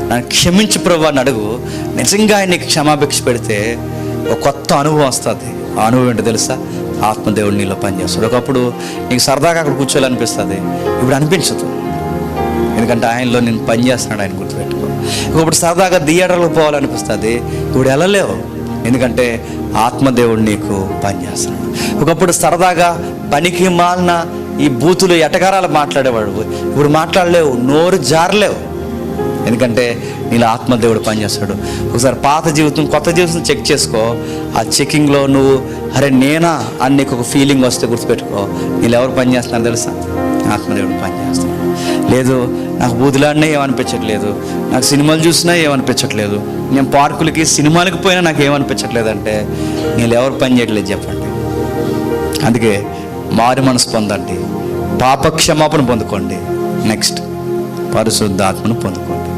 నన్ను క్షమించు ప్రభు అని అడుగు. నిజంగా ఆయన నీకు క్షమాభిక్ష పెడితే ఒక కొత్త అనుభవం వస్తుంది. ఆ అనుభవం ఏంటో తెలుసా? ఆత్మదేవుడు నీలో పనిచేస్తాడు. ఒకప్పుడు నీకు సరదాగా అక్కడ కూర్చోవాలనిపిస్తుంది, ఇప్పుడు అనిపించదు. ఎందుకంటే ఆయనలో నేను పనిచేస్తున్నాడు, ఆయన గుర్తుపెట్టుకో. ఇప్పుడు సరదాగా థియేటర్లకు పోవాలనిపిస్తుంది, ఇప్పుడు వెళ్ళలేవు. ఎందుకంటే ఆత్మదేవుడు నీకు పనిచేస్తున్నాడు. ఒకప్పుడు సరదాగా పనికి మాలిన ఈ బూతులు ఎటకారాలు మాట్లాడేవాడు, ఇప్పుడు మాట్లాడలేవు, నోరు జారలేవు. ఎందుకంటే నీలో ఆత్మదేవుడు పనిచేస్తాడు. ఒకసారి పాత జీవితం కొత్త జీవితం చెక్ చేసుకో. ఆ చెకింగ్లో నువ్వు అరే నేనా అని నీకు ఒక ఫీలింగ్ వస్తే గుర్తుపెట్టుకో, నీళ్ళు ఎవరు పనిచేస్తున్నారు తెలుసా? ఆత్మదేవుడు పనిచేస్తాడు. లేదు నాకు బూతులాడినా ఏమనిపించట్లేదు, నాకు సినిమాలు చూసినా ఏమనిపించట్లేదు, నేను పార్కులకి సినిమాలకు పోయినా నాకు ఏమనిపించట్లేదు అంటే నీళ్ళు ఎవరు పని చేయట్లేదు చెప్పండి. అందుకే మారు మనసు పొందండి, పాప క్షమాపణ పొందుకోండి, నెక్స్ట్ పరిశుద్ధాత్మను పొందుకోండి.